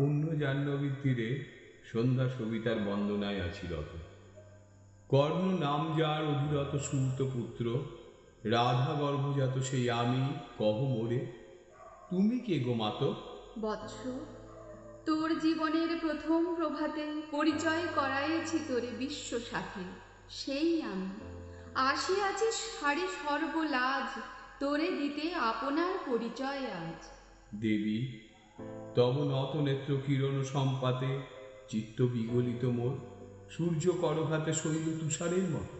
পুণ্য জাহ্নবীর তীরে সন্ধ্যা সবিতার বন্দনায় আছি রত। কর্ণ নাম যার অধিরত সুত পুত্র, রাধা গর্ভজাত সেই আমি, কহ মোরে তুমি কে গো মাত? বৎস, তোর জীবনের প্রথম প্রভাতে পরিচয় করাইছি তোরে বিশ্ব সাথে, সেই আমি আসিয়াছি সারি সর্বলাজ, তোরে দিতে আপনার পরিচয় আজ। দেবী, তব নত নেত্র কিরণ সম্পাতে চিত্ত বিগলিত মোর, সূর্য করঘাতে শৈল তুষারের মতো।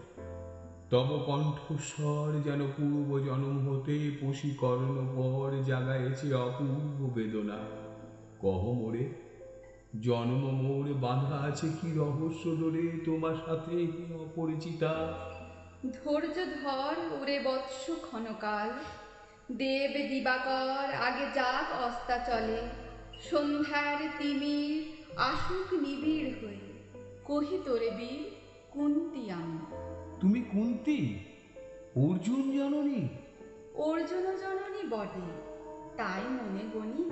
তব কণ্ঠস্বর যেন পূর্ব জন্ম হতে পশীকর্ণ পর জাগায়েছে অপূর্ব বেদনা। কহ মোরে জন্ম মোর বাঁধা আছে কি রহস্য ডোরে তোমার সাথে অপরিচিতা? ধৈর্য ধর ওরে বৎস ক্ষণকাল, দেব দিবাকর আগে যাক অস্তাচলে, সন্ধ্যার তিমির আসুক নিবিড় হয়ে, কহি তোরে বীর কুন্তি আমি। তুমি কুন্তি, অর্জুন জননী? অর্জুন জননী বটে, তাই মনে গণি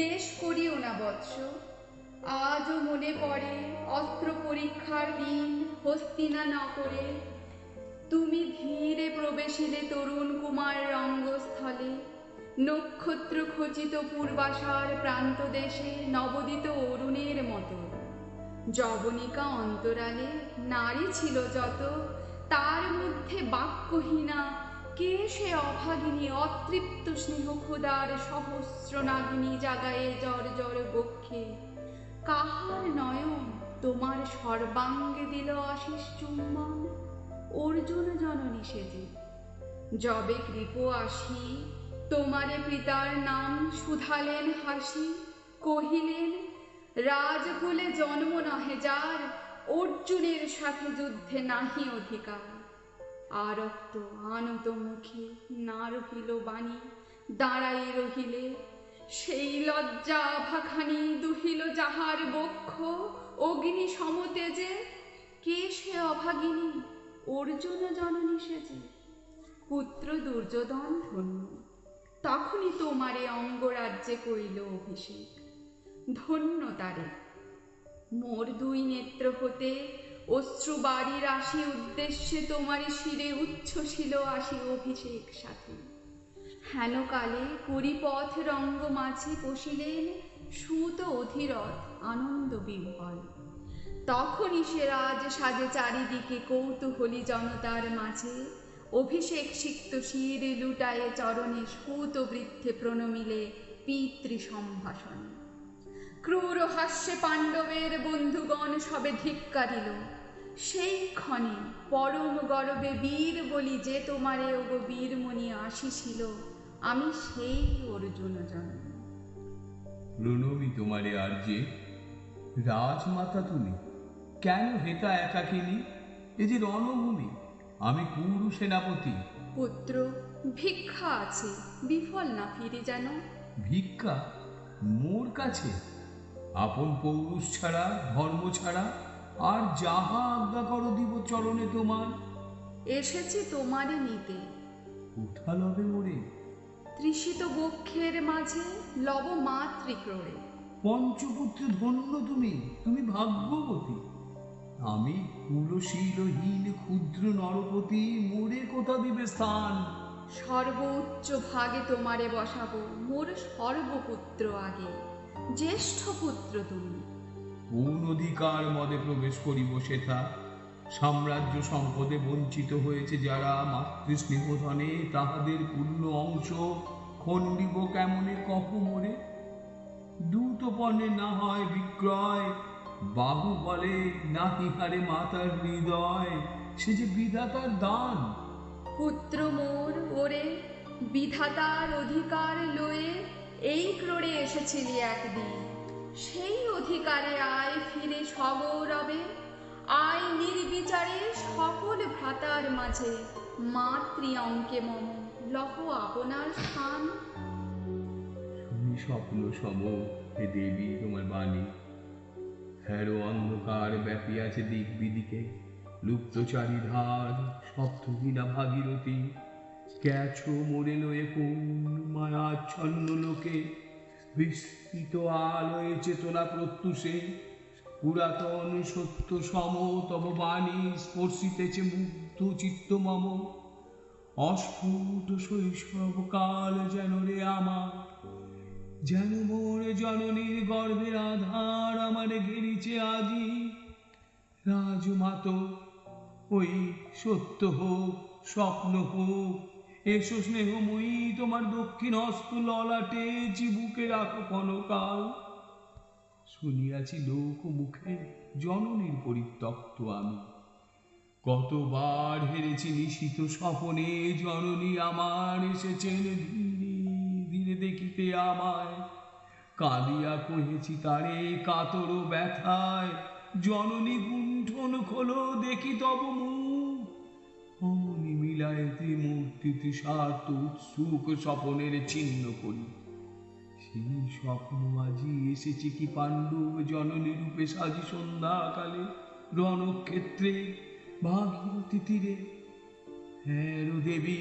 দেশ করিও না বৎস। আজও মনে পড়ে অস্ত্র পরীক্ষার দিন হস্তিনা নগরে, তুমি ধীরে প্রবেশিলে তরুণ কুমার রঙ্গস্থলে, নক্ষত্র খচিত পূর্বাশার প্রান্ত দেশে নবদিত অরুণের মতো। যবনিকা অন্তরালে নারী ছিল যত, তার মধ্যে বাক্যহীনা কে সে অভাগিনী অতৃপ্ত স্নেহ ক্ষুদার সহস্র নাগিনী জাগায়ে জর জর বক্ষে। কাহার নয়ন তোমার সর্বাঙ্গে দিল আশিস চুম্বন? অর্জুন জননী সেজে। যবে কৃপ আসি তোমারে পিতার নাম শুধালেন হাসি, কহিলেন রাজকুলে জন্ম নহে যার, অর্জুনের সাথে যুদ্ধে নাহি অধিকার। আরক্ত আনত মুখে না রহিল বাণী, দাঁড়াই রহিলে সেই লজ্জা আভাখানি দুহিল যাহার বক্ষ অগ্নি সমতেজে। কে সে অভাগিনী? অর্জুন জননী সেজে। পুত্র দুর্যোধন ধন্য, তখনই তোমারে অঙ্গরাজ্যে কইল অভিষেক। ধন্য তারে, মোর দুই নেত্র হতে অশ্রু বাড়ির আসি উদ্দেশ্যে তোমারই শিরে উচ্ছ্বসিল আসি অভিষেক সাথে। হেন কালে পরিপথ রঙ্গ মাঝে বসিলেন সুত অধীরথ আনন্দ বিহ্বল। তখনই সে রাজ সাজে চারিদিকে কৌতূহলী জনতার মাঝে, অভিষেক সিক্ত শির লুটায়ে চরণে সুত বৃদ্ধে প্রণমিলে পিতৃ সম্ভাষণ। ক্রূর হাস্যে পাণ্ডবের বন্ধুগণ সবে ধিক্কারিল, সেই ক্ষণে পরম গর্বে বীর বলি যে তোমারে ওগো বীরমণি আসিছিল, আমি সেই অর্জুন জননী। প্রণবী তোমারে আর যে রাজমাতা তুমি, কেন হেতা একাকিনী? এ যে রণভূমি, আমি কুরু সেনাপতি। পুত্র, ভিক্ষা আছে, বিফল না ফিরে যেন। ভিক্ষা মোর কাছে? আপন পৌরুষ ছাড়া, ধর্ম ছাড়া আর যাহা আজ্ঞা করো দিব চরণে তোমার। এসেছি তোমারে নিতে। কোথা লবে মোরে? তৃষিত বক্ষের মাঝে লব মাতৃক্রোড়ে। পঞ্চপুত্রে ধন্য তুমি, তুমি ভাগ্যবতী। আমি কুলশীলহীন ক্ষুদ্র নরপতি, মোরে কোথা দিবে স্থান? সর্বোচ্চ ভাগে তোমারে বসাবো, মোর সর্বপুত্র আগে, জ্যেষ্ঠ পুত্র তুমি। কোন অধিকার মদে প্রবেশ করিব সেথা? সাম্রাজ্য সম্পদে বঞ্চিত হয়েছে যারা, মাতৃস্নেহধনে তাহাদের পূর্ণ অংশ খণ্ডিব কেমনে কহ মোরে? দ্রুতপণে না হয় বিক্রয়, বাহু বলে না ইহারে মাতার হৃদয়, সে যে বিধাতার দান। পুত্র মোর ওরে, বিধাতার অধিকার লয়ে এই ক্রোড়ে এসেছিলি একদিন, সেই অধিকারে আয় ফিরে সগৌরবে। আয় নির্বিচারে সকল ভ্রাতার মাঝে, মাতৃ অঙ্কে মম লহ আপনার স্থান। শুনি স্বপ্ন সম হে দেবী তোমার বাণী, হ্যারো অন্ধকার ব্যাপিয়াছে দিক বিদিকে, লুপ্ত চারিধার শব্দহীনা ভাগীরথী। গেছো মোরে লয়ে কোন মায়াচ্ছন্ন লোকে, বিস্তৃত আলোয় চেতনা প্রত্যুষে পুরাতন সত্য সম তব বাণী স্পর্শিতেছে মুগ্ধ চিত্ত মম। অস্ফুট শৈশব কাল যেন রে আমার, যেন মোর জননীর গর্ভের আধার আমার ঘেরিছে আজি। রাজমাত ওই সত্য হোক স্বপ্ন হোক, এসো স্নেহময়ী তোমার দক্ষিণ হস্ত ললাটে চিবুকে রাখো ক্ষণকাল। শুনিয়াছি লোক মুখে জননীর পরিত্যক্ত আমি, কতবার হেরেছি নিশিত স্বপনে জননী আমার এসেছেন ধীরে ধীরে দেখিতে আমায়। কাঁদিয়া কহেছি তারে কাতর ব্যথায়, জননী গুণ্ঠন খোলো দেখি তব মুখ। অমনি মিলায়েতে মূর্তিতে স্বার্থ উৎসুক স্বপনের চিহ্ন করি। সেই স্বপ্ন আজি এসেছে কি পাণ্ডব জননী রূপে সাজি সন্ধ্যাকালে রণক্ষেত্রে ভাগীরথী তীরে। হ্যাঁ দেবী,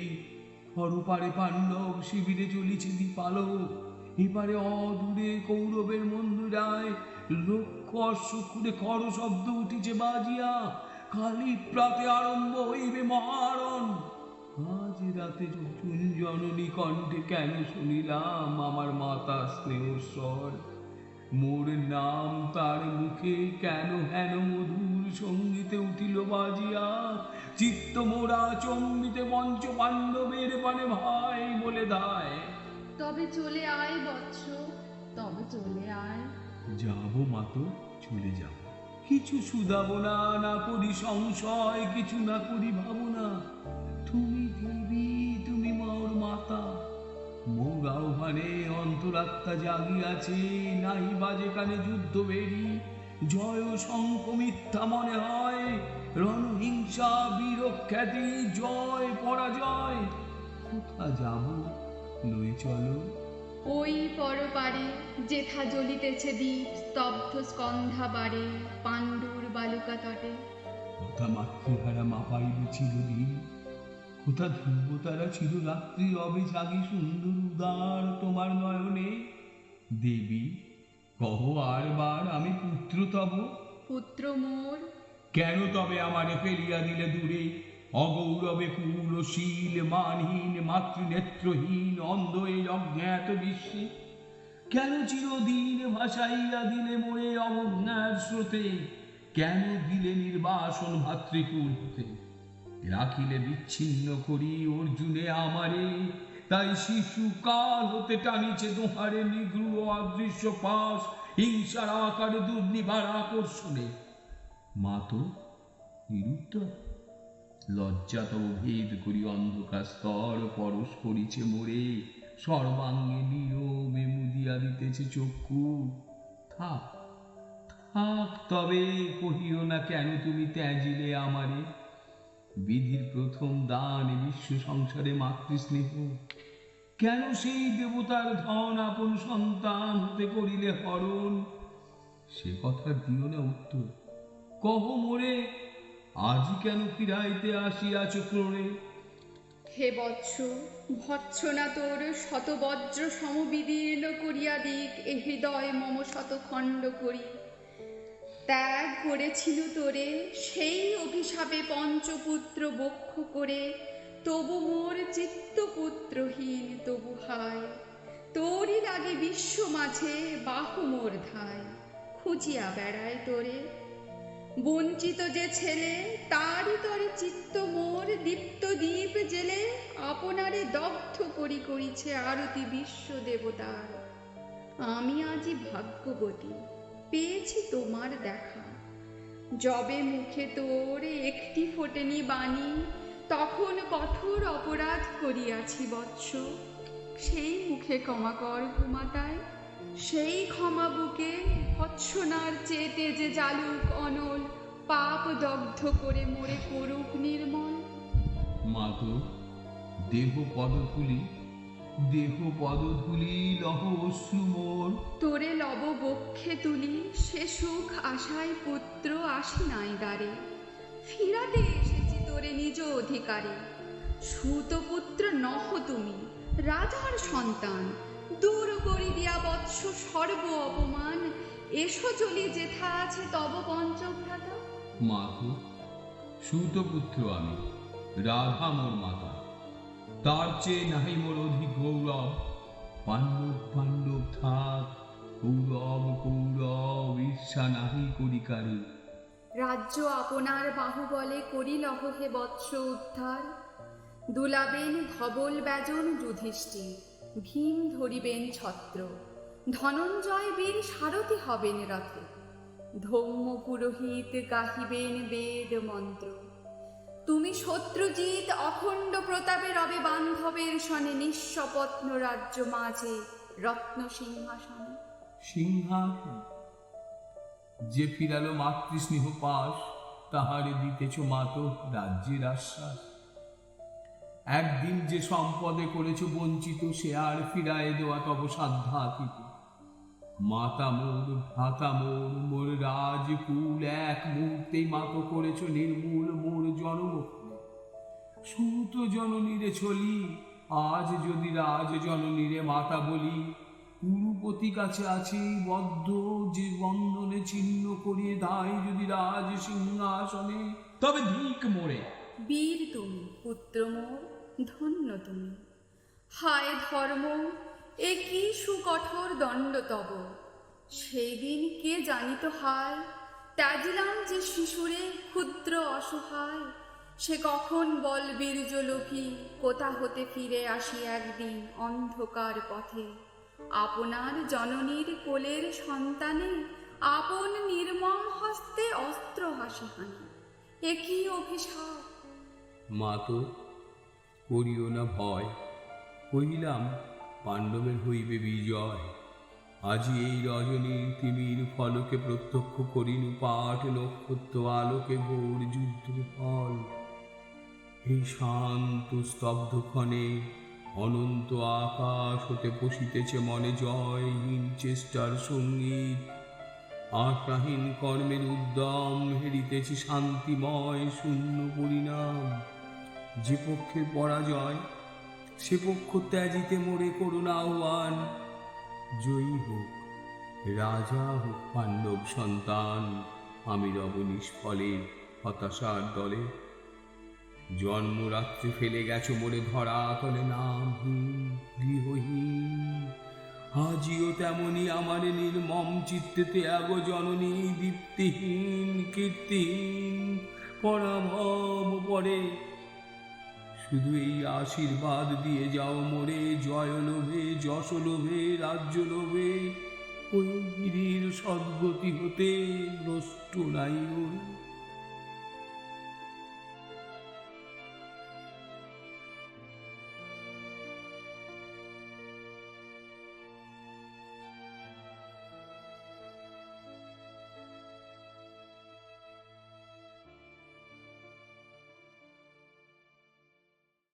পরপারে পাণ্ডব শিবিরে চলিছে দীপালোক, এপারে অদূরে কৌরবের মন্দিরায় লক্ষ অশ্বক্ষুরে খর শব্দ উঠিছে বাজিয়া। কালী প্রাতে আরম্ভ হইবে মহারণ। আজ রাতে নতুন জননী কণ্ঠে কেন শুনিলাম আমার মাতা স্নেহস্বর, মোর নাম তার মুখে কেন হেন মধুর সঙ্গীতে উঠিল বাজিয়া। চিত্ত মোরা চম্বিতে পঞ্চ পাণ্ডবের পানে ভাই বলে দায়। তবে চলে আয় বৎস, তবে চলে আয়। যাব মাতো, চলে যাব, কিছু শুধাবো না, না করি সংশয়, কিছু না করি ভাবনা। তুমি দেবী, তুমি মোর মাতা, মোর আহ্বানে অন্তরাত্মা জাগিয়াছে। নাই বাজে কানে যুদ্ধ বেরি, জয় শঙ্খ মিথ্যা মনে হয়, রণহিংসা বীরখ্যাতি জয় পরাজয়। কোথা যাব লই চলো। ওই পরপারে যেথা জ্বলিতেছে দ্বীপ স্তব্ধ স্কন্ধা বারে পাণ্ডুর বালুকা তটে। কোথা মাতৃহারা মাপাইল চিরদিন, কোথা ধ্রুব তারা চিররাত্রি রবে জাগি সুন্দর উদার তোমার নয়নে। দেবী কহ আর বার আমি পুত্র তব। পুত্র মোর। কেন তবে আমারে ফেলিয়া দিলে দূরে, অগৌরবে কুল শীল মানহীন মাতৃনেত্রহীন অন্ধ এই অজ্ঞাত বিশ্বে। কেন চিরদিন ভাসাইয়া দিলে মোরে অবজ্ঞার স্রোতে, কেন দিলে নির্বাসন ভাতৃকুল হতে। রাখিলে বিচ্ছিন্ন করি অর্জুনে আমারে, তাই শিশু কাল হতে টানিছে দোহারে নিগৃহ অদৃশ্য পাশ হিংসার আকারে দুর্নিবার আকর্ষণে। মাতো নিরুত্তর, লজ্জা তব ভেদ করি অন্ধকার স্তর পরশ করিছে মোরে, সর্বাঙ্গে নীরবে মুদিয়া দিতেছে চক্ষু। থাক থাক তবে কহিও না কেন তুমি ত্যাজিলে আমারে। বিধির প্রথম দান বিশ্ব সংসারে মাতৃস্নেহ, কেন সেই দেবতার ধন আপন সন্তান হতে করিলে হরণ। সে কথা দিও না উত্তর, কহ মোরে আজি কেন ফিরাইতে আসিয়াছ ক্রোড়ে। হে বৎস, ভৎসনা তোর শতবজ্র সমবিদীর্ণ করিয়া দিক এ হৃদয় মম শতখণ্ড করি। ত্যাগ করেছিল তোরে সেই অভিশাপে পঞ্চপুত্র বক্ষ করে, তবু মোর চিত্তপুত্রহীন তবু হায়। তোরই লাগে বিশ্ব মাঝে বাহু মোর ধায়, খুঁজিয়া বেড়ায় তোরে। বঞ্চিত যে ছেলে তারই তরে চিত্ত মোর দীপ্ত দীপ জেলে, আপনারে দগ্ধ করি করিছে আরতি বিশ্ব দেবতার। আমি আজি ভাগ্যবতী পেয়েছি তোমার দেখা, যবে মুখে তোর একটি ফোটেনি বাণী, তখন কঠোর অপরাধ করিয়াছি বৎস। সেই মুখে ক্ষমা কর ভূমাতায়, সেই ক্ষমা বুকে ভৎসনার চেতে যে জালুক অনল, পাপ দগ্ধ করে মোরে করুক নির্মল। মাতো দেহ পদধূলি, দেহ পদধূলি লহ অশ্রু মোর। তোরে লব বক্ষে তুলি সে সুখ আশায় পুত্র আসি নাই দ্বারে, ফিরাতে এসেছি তোরে নিজ অধিকারে। সুতপুত্র নহ তুমি রাজার সন্তান, দূর করি দিয়া বৎস সর্ব অপমান, এসো চলি যেথা আছে তব পঞ্চভ্রাতা। মাথো, সুতপুত্র আমি, রাধা মোর মাতা, তার চেয়ে নাহি মোর অধিক গৌরব। পাণ্ডব পাণ্ডব থাক, কৌরব কৌরব ঈর্ষা নাহি করি কারি। রাজ্য আপনার বাহুবলে করিলহ হে বৎস উদ্ধার। দুলাবেন ধবল ব্যজন যুধিষ্ঠির, ভীম ধরিবেন ছত্র, ধনঞ্জয় বীর সারথি হবেন রথে, ধৌম্য পুরোহিত গাহিবেন বেদ মন্ত্র। তুমি শত্রুজিৎ অখণ্ড প্রতাপে রবে বান্ধবের সনে, নিঃস্বপত্ন রাজ্য মাঝে রত্ন সিংহাসনে। সিংহাসন যে ফিরালো মাতৃস্নেহ পাশ, তাহারে দিতেছ মাতো রাজ্যের আশ্বাস। একদিন যে সম্পদে করেছ বঞ্চিত, সে আর ফিরায় দেওয়া তব সাধ্যাতীত। মাতা মোর ভ্রাতা মোর, মোর রাজকুল এক মুহূর্তেই মাতো করেছ নির্মূল মোর জন্ম। সুত জননীরে চলি, আজ যদি রাজ জননীরে মাতা বলি। কুরুপতি কাছে আছে বদ্ধ, যে বন্ধনে ছিন্ন করিয়ে দায় যদি রাজ সিংহাসনে, তবে ধিক মোরে। বীর তুমি পুত্র মোর, ধন্য তুমি। হায় ধর্ম, এ কি সুকঠোর দণ্ড তব। সেই দিন কে জানিত হায়, ত্যাজিলাম যে শিশুরে ক্ষুদ্র অসহায়। সে কখন বল বীর্যলোভী, কোথা হতে ফিরে আসি একদিন অন্ধকার পথে। আপনার জননীর কোলের সন্তানে, আপন নির্মম হস্তে অস্ত্র হাসি হানি। এ কি অভিশাপ। মাতো, করিও না ভয়, কহিলাম পাণ্ডবের হইবে বিজয়। আজি এই রজনীর তিমির ফলকে প্রত্যক্ষ করিনু পাঠ, নক্ষত্র আলোকে ঘোর যুদ্ধ ফল। এই শান্ত স্তব্ধ ক্ষণে অনন্ত আকাশ হতে বসিতেছে মনে জয়হীন চেষ্টার সঙ্গীত। আশাহীন কর্মের উদ্যম হেরিতেছে শান্তিময় শূন্য পরিণাম। যে পক্ষের পরাজয়, সে পক্ষ ত্যাজিতে মোরে করুণ আহ্বান। জয়ী হোক রাজা, হোক পাণ্ডব সন্তান, আমি রব নিষ্ফলের হতাশার দলে। জন্মরাত্রি ফেলে গেছো মোরে ধরা তলে নামহীন গৃহহীন। আজিও তেমনি আমার নির্মম চিত্তেতে আগো জননী, দীপ্তিহীন কীর্তিহীন পরাভব পরে। শুধু এই আশীর্বাদ দিয়ে যাও মোরে, জয় লোভে যশ লোভে রাজ্য লোভে ওই গিরির সদ্গতি হতে নষ্ট নাই ওই।